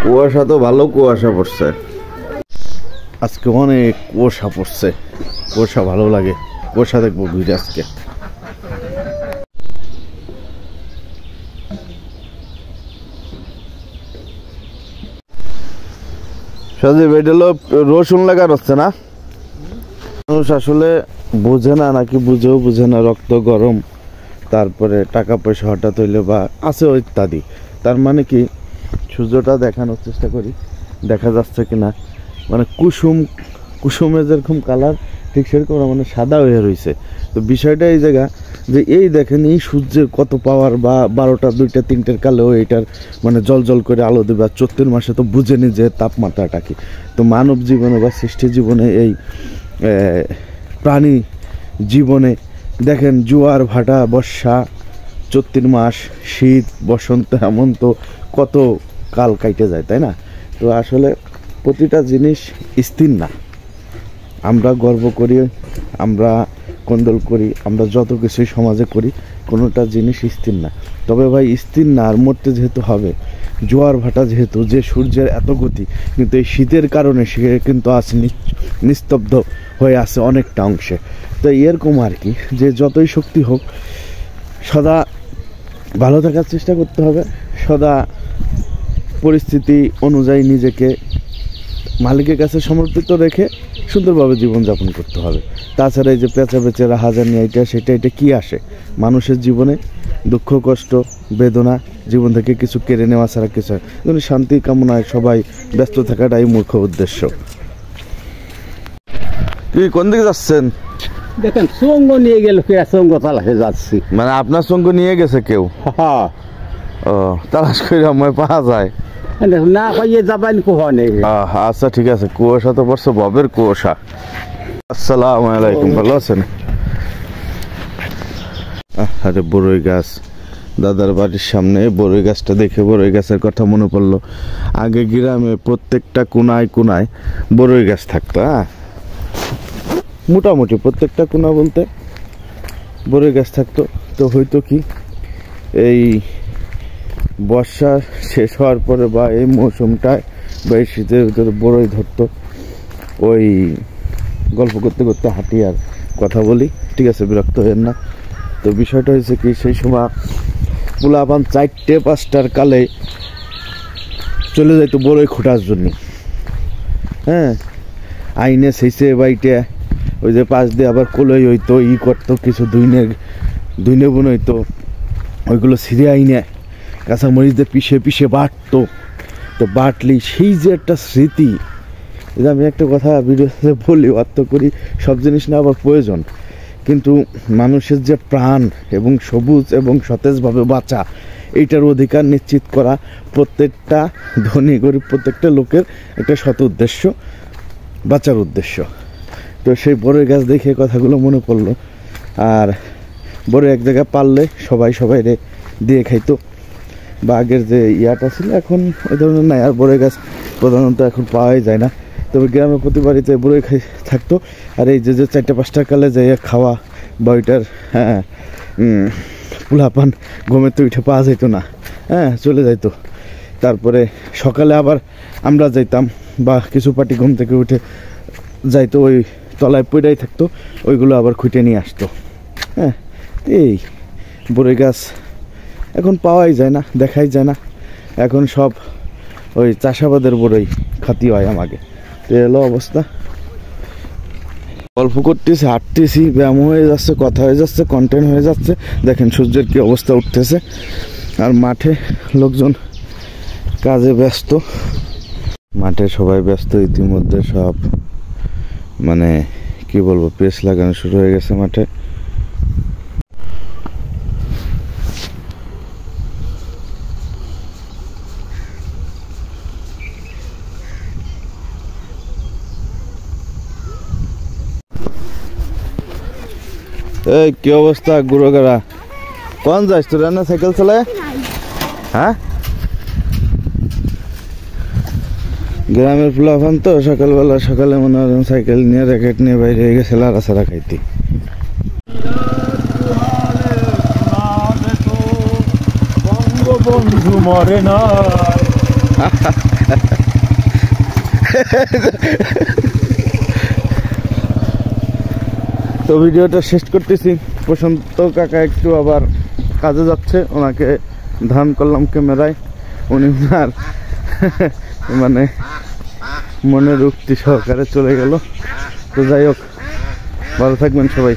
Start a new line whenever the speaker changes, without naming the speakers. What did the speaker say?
কুয়াশা তো ভালো কুয়াশা পড়ছে আজকে, অনেক কুয়াশা পড়ছে। কুয়াশা ভালো লাগে, কুয়াশা দেখবো ঘুরে আজকে। সাজি এটা হলো রসুন লাগার হচ্ছে না। মানুষ আসলে বোঝে না, নাকি বুঝেও বুঝে না, রক্ত গরম, তারপরে টাকা পয়সা হঠাৎ হইলে বা আছে ইত্যাদি। তার মানে কি, সূর্যটা দেখানোর চেষ্টা করি, দেখা যাচ্ছে কিনা। মানে কুসুমের যেরকম কালার, ঠিক সেরকম মানে সাদা হয়ে রয়েছে। তো বিষয়টা এই জায়গা যে এই দেখেন এই সূর্যের কত পাওয়ার, বা 12টা 2টা 3টের কালেও এইটার মানে জল জল করে আলো দেবে। আর চৈত্র মাসে তো বুঝেনি যে তাপমাত্রাটা কি। তো মানব জীবনে বা সৃষ্টি জীবনে, এই প্রাণী জীবনে দেখেন জোয়ার ভাটা, বর্ষা, চৈত্র মাস, শীত, বসন্ত, হেমন্ত, কত কাল কাইটে যায়, তাই না? তো আসলে প্রতিটা জিনিস স্থির না। আমরা গর্ব করি, আমরা কোন্দল করি, আমরা যত কিছুই সমাজে করি, কোনোটা জিনিস স্থির না। তবে ভাই স্থির না, আর মরতে যেহেতু হবে, জোয়ার ভাটা যেহেতু, যে সূর্যের এত গতি, কিন্তু এই শীতের কারণে সে কিন্তু আছে নিস্তব্ধ হয়ে আছে অনেকটা অংশে। তো এরকম আর কি, যে যতই শক্তি হোক, সদা ভালো থাকার চেষ্টা করতে হবে, সদা পরিস্থিতি অনুযায়ী নিজেকে মালিকের কাছে সমর্পিত রেখে সুন্দরভাবে জীবনযাপন করতে হবে। তাছাড়া এই যে পেঁচা বেচেরা হাজার নিয়ে এটা কি আসে মানুষের জীবনে? দুঃখ, কষ্ট, বেদনা, জীবন থেকে কিছু কেড়ে নেওয়া ছাড়া কিছু। শান্তি কামনায় সবাই ব্যস্ত থাকাটাই মুখ্য উদ্দেশ্য। কি কোন দিকে যাচ্ছেন?
দেখেন সঙ্গ নিয়ে গেল, সঙ্গ তালাশে যাচ্ছি।
মানে আপনার সঙ্গ নিয়ে গেছে কেউ? ও, তালাশ করে আমায় পাওয়া যায়
না, পাইয়ে যাবেন কোহনে।
আচ্ছা ঠিক আছে। কুয়াশা তো পড়ছে, ববের কুয়াশা। আসসালামু আলাইকুম, ভালো আছেন? আরে বড়ই গাছ, দাদার বাড়ির সামনে বড়ই গাছটা দেখে বড়ই গাছের কথা মনে পড়লো। আগে গ্রামে প্রত্যেকটা কোনায় কোনায় বড়ই গাছ থাকতো। মোটামুটি প্রত্যেকটা কোনা বলতে বড়ই গাছ থাকতো। তো হয়তো কি, এই বর্ষা শেষ হওয়ার পরে বা এই মৌসুমটায় বা এই শীতের ভিতরে বড়ই ধরতো। ওই গল্প করতে করতে হাঁটি আর কথা বলি, ঠিক আছে, বিরক্ত হবেন না। তো বিষয়টা হয়েছে কি, সেই সময় পোলাপান 4টে 5টার কালে চলে যাইতো বড়ই খোঁটার জন্য। আইনে সেইসে বাইটে ওই যে পাশ দিয়ে আবার কলই হইতো, করতো কিছু দুইনে বোন হইতো, ওইগুলো ছিঁড়ে আইনে কাঁচামরিচ দিয়ে পিষে পিষে বাটতো। তো বাটলি সেই যে একটা স্মৃতি, আমি একটা কথা ভিডিওতে বলি, অর্থ করি সব জিনিস না আবার প্রয়োজন, কিন্তু মানুষের যে প্রাণ এবং সবুজ এবং সতেজভাবে বাঁচা, এইটার অধিকার নিশ্চিত করা প্রত্যেকটা ধনী গরিব প্রত্যেকটা লোকের একটা শত উদ্দেশ্য, বাঁচার উদ্দেশ্য। তো সেই বড়ই গাছ দেখে কথাগুলো মনে পড়লো। আর বড় এক জায়গায় পারলে সবাই দিয়ে খাইতো। বা আগের যে ইয়াটা ছিল, এখন ওই ধরনের নাই, আর বড়ই গাছ প্রধানত এখন পাওয়াই যায় না। তবে গ্রামে প্রতি বাড়িতে বড়ই থাকতো। আর এই যে 4টে 5টার কালে যাই খাওয়া, বা ওইটার পোলাপান ঘুমের তো উঠে পাওয়া যেত না, চলে যাইতো। তারপরে সকালে আবার আমরা যাইতাম, বা কিছু পার্টি ঘুম থেকে উঠে যাইতো, ওই তলায় পড়াই থাকতো, ওইগুলো আবার খুঁটে নিয়ে আসতো। এই বড়ই গাছ এখন পাওয়াই যায় না, দেখাই যায় না। এখন সব ওই চাষাবাদের বড়ই খাতি হয় আমাকে। তো এলো অবস্থা। গল্প করতেছি, হাঁটতেছি, ব্যায়াম হয়ে যাচ্ছে, কথা হয়ে যাচ্ছে, কন্টেন্ট হয়ে যাচ্ছে। দেখেন সূর্যের কি অবস্থা উঠতেছে। আর মাঠে লোকজন কাজে ব্যস্ত, মাঠে সবাই ব্যস্ত। ইতিমধ্যে সব মানে কি বলবো, পেস লাগানো শুরু হয়ে গেছে মাঠে। এই কি অবস্থা গুরুগারা? কোন যাস তোরা? না সাইকেল চালায়? হ্যাঁ, গ্রামের পোলাপান তো সকালে মনে হয় সাইকেল নিয়ে র্যাকেট নিয়ে বাইরে গেছে লাড়াছাড়া খাইতে। তো ভিডিওটা শেষ করতেছি। প্রশান্ত কাকা একটু আবার কাজে যাচ্ছে, ওনাকে ধান করলাম ক্যামেরায়, উনি ওনার মানে মনের উক্তি সহকারে চলে গেল। তো যাই হোক, ভালো থাকবেন সবাই।